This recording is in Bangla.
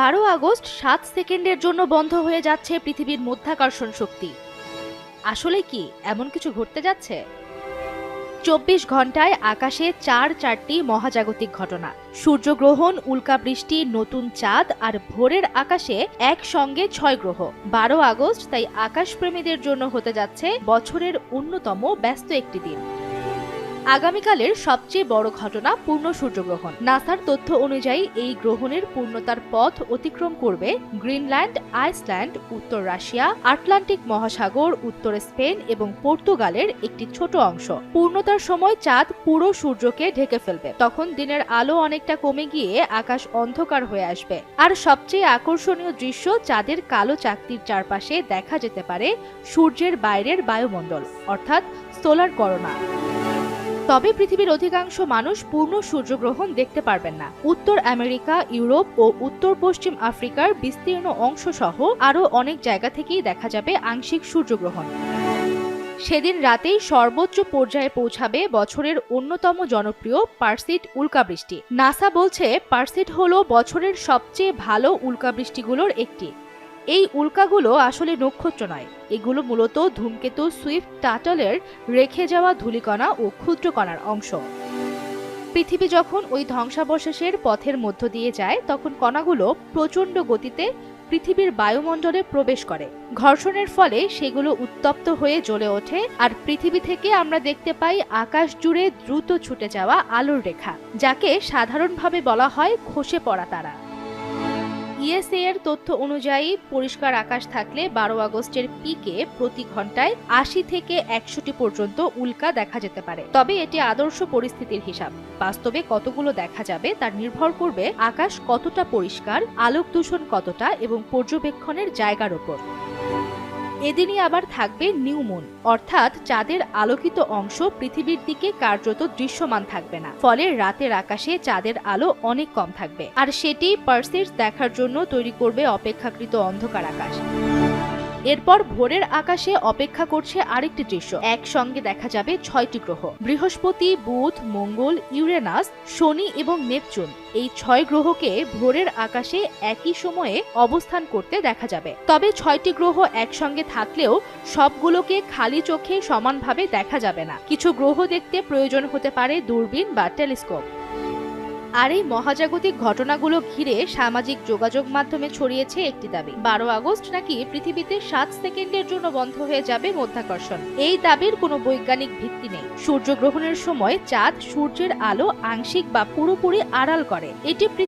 আগস্ট ৭ সেকেন্ডের জন্য বন্ধ হয়ে যাচ্ছে পৃথিবীর মাধ্যাকর্ষণ শক্তি। আসলে কি এমন কিছু ঘটতে যাচ্ছে? ২৪ ঘন্টায় আকাশে চারটি মহাজাগতিক ঘটনা, সূর্যগ্রহণ, উল্কাবৃষ্টি, নতুন চাঁদ আর ভোরের আকাশে একসঙ্গে ৬ গ্রহ। ১২ আগস্ট তাই আকাশপ্রেমীদের জন্য হতে যাচ্ছে বছরের অন্যতম ব্যস্ত একটি দিন। আগামীকালের সবচেয়ে বড় ঘটনা পূর্ণ সূর্যগ্রহণ। নাসার তথ্য অনুযায়ী এই গ্রহণের পূর্ণতার পথ অতিক্রম করবে গ্রিনল্যান্ড, আইসল্যান্ড, উত্তর রাশিয়া, আটলান্টিক মহাসাগর, উত্তর স্পেন এবং পর্তুগালের একটি ছোট অংশ। পূর্ণতার সময় চাঁদ পুরো সূর্যকে ঢেকে ফেলবে। তখন দিনের আলো অনেকটা কমে গিয়ে আকাশ অন্ধকার হয়ে আসবে। আর সবচেয়ে আকর্ষণীয় দৃশ্য, চাঁদের কালো চাকতির চারপাশে দেখা যেতে পারে সূর্যের বাইরের বায়ুমণ্ডল, অর্থাৎ সোলার করোনা। তবে পৃথিবীর অধিকাংশ মানুষ পূর্ণ সূর্যগ্রহণ দেখতে পারবেন না। উত্তর আমেরিকা, ইউরোপ ও উত্তর পশ্চিম আফ্রিকার বিস্তীর্ণ অংশ সহ আরও অনেক জায়গা থেকেই দেখা যাবে আংশিক সূর্যগ্রহণ। সেদিন রাতেই সর্বোচ্চ পর্যায়ে পৌঁছাবে বছরের অন্যতম জনপ্রিয় পারসিড উল্কাবৃষ্টি। নাসা বলছে পারসিড হলো বছরের সবচেয়ে ভালো উল্কাবৃষ্টিগুলোর একটি। এই উল্কাগুলো আসলে নক্ষত্র নয়, এগুলো মূলত ধূমকেতু সুইফট টাটলের রেখে যাওয়া ধূলিকণা ও ক্ষুদ্রকণার অংশ। পৃথিবী যখন ওই ধ্বংসাবশেষের পথের মধ্য দিয়ে যায়, তখন কণাগুলো প্রচণ্ড গতিতে পৃথিবীর বায়ুমণ্ডলে প্রবেশ করে। ঘর্ষণের ফলে সেগুলো উত্তপ্ত হয়ে জ্বলে ওঠে, আর পৃথিবী থেকে আমরা দেখতে পাই আকাশ জুড়ে দ্রুত ছুটে যাওয়া আলোর রেখা, যাকে সাধারণভাবে বলা হয় খসে পড়া তারা। ইএসএ এর তথ্য অনুযায়ী পরিষ্কার আকাশ থাকলে ১২ আগস্টের পিকে প্রতি ঘন্টায় ৮০ থেকে ১০০টি পর্যন্ত উল্কা দেখা যেতে পারে। তবে এটি আদর্শ পরিস্থিতির হিসাব। বাস্তবে কতগুলো দেখা যাবে তার নির্ভর করবে আকাশ কতটা পরিষ্কার, আলোক দূষণ কতটা এবং পর্যবেক্ষণের জায়গার উপর। এদিনই আবার থাকবে নিউ মুন, অর্থাৎ চাঁদের আলোকিত অংশ পৃথিবীর দিকে কার্যত দৃশ্যমান থাকবে না। ফলে রাতের আকাশে চাঁদের আলো অনেক কম থাকবে, আর সেটি পারসিডস দেখার জন্য তৈরি করবে অপেক্ষাকৃত অন্ধকার আকাশ। এরপর ভোরের আকাশে অপেক্ষা করছে আরেকটি দৃশ্য। একসঙ্গে দেখা যাবে ৬টি গ্রহ, বৃহস্পতি, বুধ, মঙ্গল, ইউরেনাস, শনি এবং নেপচুন। এই ৬ গ্রহকে ভোরের আকাশে একই সময়ে অবস্থান করতে দেখা যাবে। তবে ৬টি গ্রহ একসঙ্গে থাকলেও সবগুলোকে খালি চোখে সমানভাবে দেখা যাবে না। কিছু গ্রহ দেখতে প্রয়োজন হতে পারে দূরবীন বা টেলিস্কোপ। আর এই মহাজাগতিক ঘটনাগুলো ঘিরে সামাজিক যোগাযোগ মাধ্যমে ছড়িয়েছে একটি দাবি, ১২ আগস্ট নাকি পৃথিবীতে ৭ সেকেন্ডের জন্য বন্ধ হয়ে যাবে মাধ্যাকর্ষণ। এই দাবির কোনো বৈজ্ঞানিক ভিত্তি নেই। সূর্যগ্রহণের সময় চাঁদ সূর্যের আলো আংশিক বা পুরোপুরি আড়াল করে। এটি